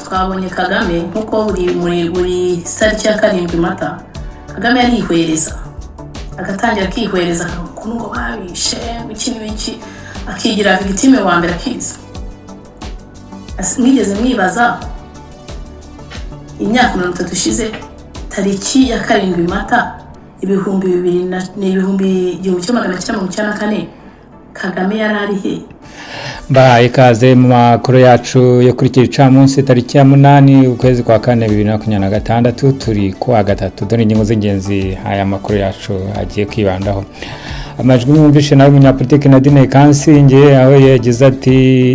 twabonye Kagame nkuko buri tariki ya 7 Mata Kagame yarihwereza agatangira kwihwereza ngo babishe iki akigira victime wa mbere akiza. Mwigeze mwibaza imyaka 30 ishize tariki ya 7 Mata 1994 Kagame yarari he? Ikaze mu makuru yacu yo kuri Gicamunsi tariki ya 8 ukwezi kwa 4 2026 turi kwa gatatu. Dore ingingo z'ingenzi aya makuru yacu agiye kwibandaho. Amajwi mwumvishe nawe umunyapolitiki Nadine Kansinge aho yagize ati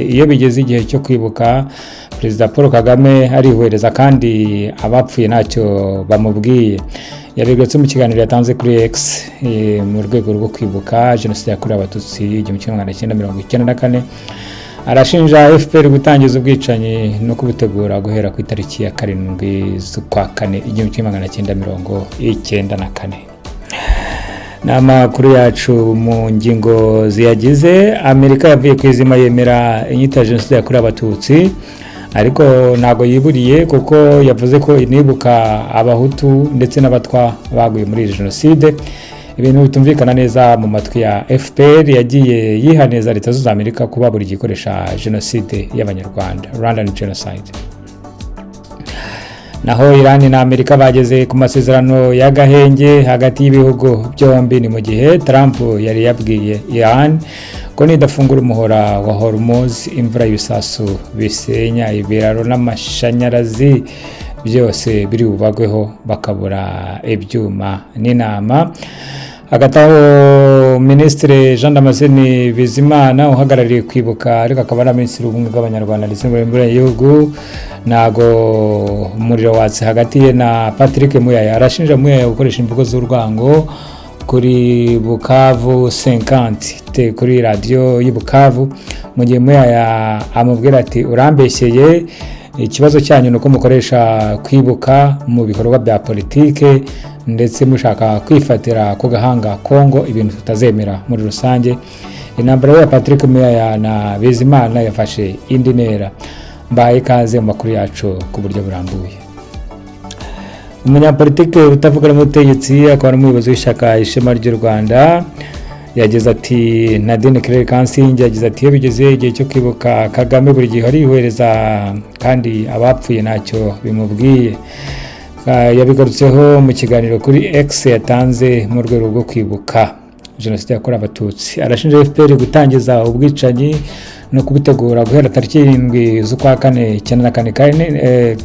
iyo bigeze igihe cyo kwibuka Perezida Paul Kagame arihwereza kandi abapfuye ntacyo bamubwiye. Yabigarutse mu kiganiro yatanze kuri X mu rwego rwo kwibuka jenoside yakorewe Abatutsi 1994. Arashinja FPR gutangiza ubwicanyi no kubutegura guhera ku itariki ya 7 z'ukwa 4 1994. N'amakuru yacu mu ngingo ziyagize. Amerika yavuye kwizima yemera inyita jenoside yakorewe Abatutsi, ariko ntago yiburiye kuko yavuze ko inibuka abahutu ndetse n'abatwa baguye muri jenoside. Ibintu bitumvikana neza mu matwi ya FPR yagiye yihaneza leta z'u Amerika kuba buri gikoresha jenoside y'abanyarwanda, Rwandan genocide. Naho Iran na Amerika bageze ku masezerano y'agahenge hagati y'ibihugu byombi, ni mu gihe Trump yari yabwiye Iran ko nidafungura umuhora wa Hormuz imvura y'ibisasu bisenya ibiraro n'amashanyarazi byose biri bubagweho bakabura ibyuma n'inama. Hagataho Ministre Jean Damascene Bizimana uhagarariye kwibuka ariko akaba na Minisitiri w'ubumwe bw'Abanyarwanda ndetse n'ubuyobozi bw'igihugu nago umuriro watse hagati ye na Patrick Muyaya. Arashinja Muyaya gukoresha imvugo z'urwango kuri Bukavu 50 kuri radio y'Ibukavu, mu gihe Muyaya amubwira ati urambeshyeye, ikibazo cyanyu nuko mukoresha kwibuka mu bikorwa bya politike ndetse mushaka kwifatira ku gahanga Kongo, ibintu tutazemera muri rusange. Intambara ya Patrick Muyaya na Bizimana yafashe indi ntera. Mbaye ikaze mu makuru yacu ku buryo burambuye. Umunyapolitike utavuga n'umutegetsi akaba n'umuyobozi w'ishyaka Ishema ry'u Rwanda yagize ati Nadine Kansinge yagize ati iyo bigeze igihe cyo kwibuka Kagame buri gihe arihwereza kandi abapfuye ntacyo bimubwiye. Yabigarutseho mu kiganiro kuri X yatanze mu rwego rwo kwibuka jenoside yakorewe Abatutsi. Arashinja FPR gutangiza ubwicanyi no kubutegura guhera tariki 7 z'ukwa 4 1994.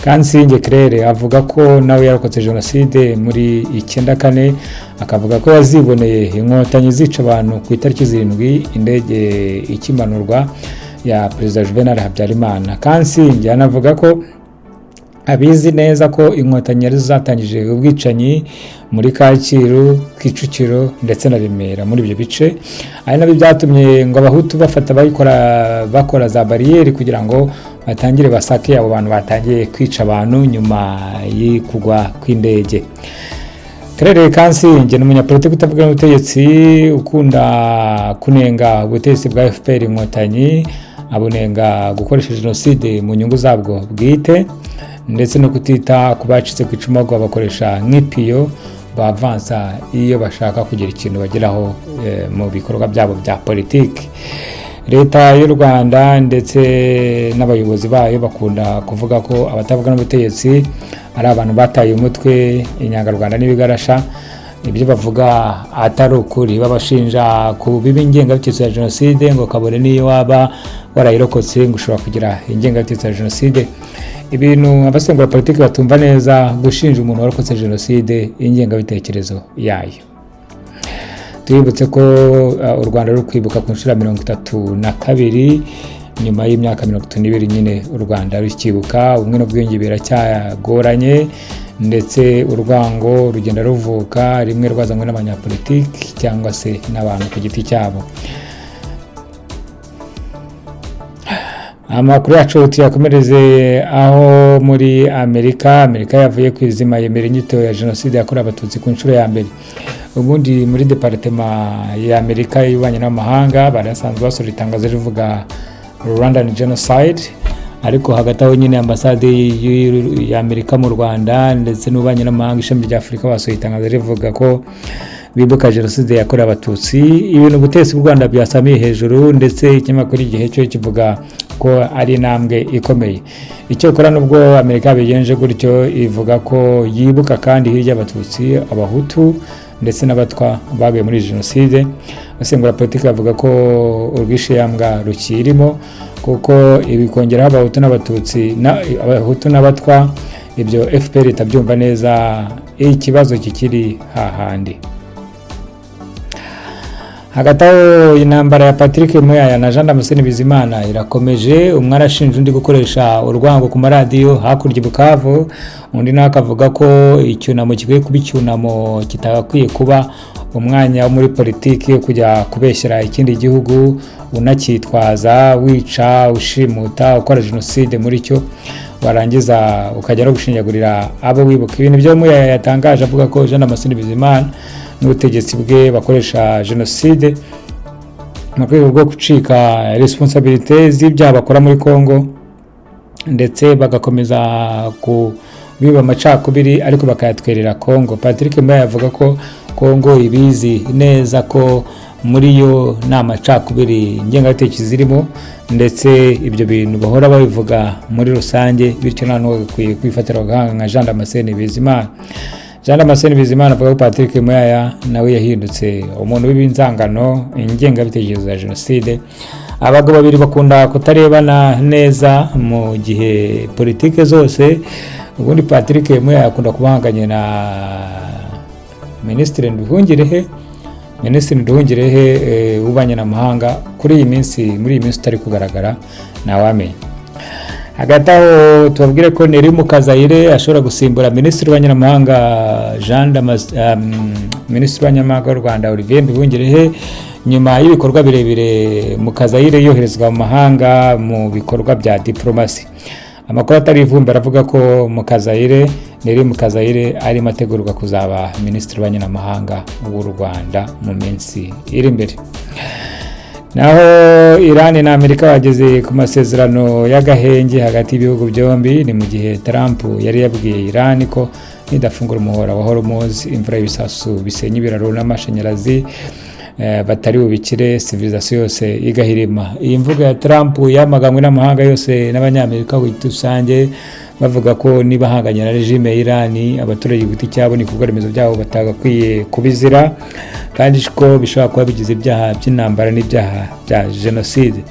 Kansinge Claire avuga ko nawe yarokotse jenoside muri 94, akavuga ko yaziboneye inkotanyi zica abantu ku itariki 7 indege ikimanurwa ya Perezida Juvenal Habyarimana. Kansinge anavuga ko abizi neza ko inkotanyi yari zatangije ubwicanyi muri Kacyiru, Kicukiro ndetse na Remera. Muri ibyo bice ari nabyo byatumye ngo abahutu bafata bakora za barriere kugira ngo batangire basake abo bantu batangiye kwica abantu nyuma y'ikugwa kw'indege. Claire Kansinge n'umunyapolitiki utavuga n'ubutegetsi ukunda kunenga ubutegetsi bwa FPR inkotanyi, abunenga gukoresha jenoside mu nyungu zabwo bwite ndetse no kutita kubacitse ku icumu ngo bakoresha nk'ipiyo bavansa iyo bashaka kugira ikintu bageraho mu bikorwa byabo bya politiki. Leta y'u Rwanda ndetse n'abayobozi bayo bakunda kuvuga ko abatavuga n'ubutegetsi ari abantu bataye umutwe, inyangarwanda n'ibigarasha. Ibyo bavuga atari ukuri, babashinja ku bibi ingengabitekerezo ya jenoside ngo kabone niyo waba warayirokotse ngo ushobora kugira ingengabitekerezo ya jenoside. Ibintu abasengura politiki batumva neza, gushinja umuntu warokotse jenoside ingengabitekerezo yayo. Tuyibutse ko u Rwanda ruri kwibuka ku nshuro 32 nyuma y'imyaka 32 nyine u Rwanda rukibuka. Ubumwe n'ubwiyunge biracyagoranye ndetse urwango rugenda ruvuka, rimwe rwazanywe n'abanyapolitiki cyangwa se n'abantu ku giti cyabo. Amakuru yacu tuyakomereze aho muri Amerika yavuye kwizima yemera inyito ya jenoside yakorewe Abatutsi ku nshuro ya mbere. Ubundi muri departement ya Amerika y'ububanyi n'amahanga barasanzwe basura itangazo rivuga Rwandan genocide, ariko hagati aho nyine ambasade y'Amerika mu Rwanda ndetse n'ububanyi n'amahanga ishami rya Afurika basohoye itangazo rivuga ko bibuka jenoside yakorewe abatutsi, ibintu ubutegetsi bw'u Rwanda byasamiye hejuru, ndetse ikinyamakuru Igihe cyo kivuga ko ari intambwe ikomeye. Icyakora nubwo Amerika bigenje gutyo, ivuga ko yibuka kandi hirya abatutsi, abahutu ndetse n'abatwa baguye muri jenoside. Abasengura politiki bavuga ko urwishiyambwa rukirimo, kuko ibikongeraho abahutu n'abatutsi abahutu n'abatwa, ibyo FPR itabyumva neza, ikibazo kikiri hahandi. Hagati aho intambara ya Patrick Muyaya na Jean Damascene Bizimana irakomeje. Umwe arashinja undi gukoresha urwango ku maradiyo hakurya Bukavu, undi nawe akavuga ko icyunamo kikwiye kuba icyunamo kitagakwiye kuba umwanya wo muri politiki yo kujya kubeshyera ikindi gihugu unacyitwaza, wica, ushimuta, ukora jenoside muri cyo, warangiza ukajya no gushinyagurira abo wibuka. Ibintu byo Muyaya yatangaje avuga ko Jean Damascene Bizimana n'ubutegetsi bwe bakoresha jenoside mu rwego rwo gucika responsabilité z'ibyaha bakora muri Congo, ndetse bagakomeza kubiba amacakubiri ariko bakayatwerera Congo. Patrick Muyaya avuga ko Congo ibizi neza ko muri yo nta macakubiri ngengabitekerezo zirimo, ndetse ibyo bintu bahora babivuga muri rusange, bityo nta n'uwo gakwiye kwifatira nka Jean Damascene Bizimana. Jean Damascene Bizimana avuga ko Patrick Muyaya nawe yahindutse umuntu w'ibinzangano, ingengabitekerezo ya jenoside. Abagabo babiri bakunda kutarebana neza mu gihe politike zose. Ubundi Patrick Muyaya akunda kubahanganye na Minisitiri Nduhungirehe ubanye n'amahanga muri iyi minsi utari kugaragara ntawamenya. Hagati aho tubabwire ko Neri Mukazayire ashobora gusimbura Minisitiri w'Abanyamahanga Minisitiri w'Abanyamahanga w'u Rwanda Olivier Nduhungirehe, nyuma y'ibikorwa birebire Mukazayire yoherezwa mu mahanga mu bikorwa bya diplomasi. Amakuru atari ivumbi aravuga ko Neri Mukazayire arimo ategurwa kuzaba Minisitiri w'Abanyamahanga w'u Rwanda mu minsi iri imbere. Naho Iran na Amerika bageze ku masezerano y'agahenge hagati y'ibihugu byombi. Ni mu gihe Trump yari yabwiye Iran ko nidafungura umuhora wa Hormuz, imvura y'ibisasu bisenya ibiraro n'amashanyarazi batari bubikire, civilisation yose igahirima. Iyi mvuga ya Trump yamaganwe n'amahanga yose n'abanyamerika rusange, bavuga ko niba hanganye na regime ya Iran, abaturage giti cyabo ni kuko remezo byabo batagakwiye kubizira, kandi ko bishobora kuba bigize ibyaha by'intambara n'ibyaha bya jenoside.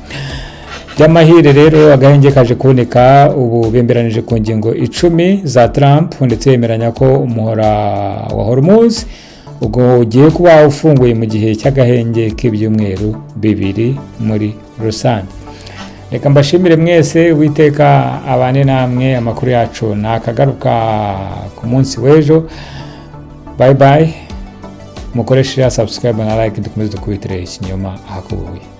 By'amahire rero agahenge kaje kuboneka, ubu bemberanije ku ngingo 10 za Trump, ndetse yemeranya ko umuhora wa Hormuz ubwo ugiye kuba ufunguye mu gihe cy'agahenge k'ibyumweru 2 muri rusange. Reka mbashimire mwese, Uwiteka abane namwe. Amakuru yacu nakagaruka ku munsi w'ejo. Bye bye. Mukoreshe subscribe na like, dukomeze dukubitire ikinyoma ahakubuye.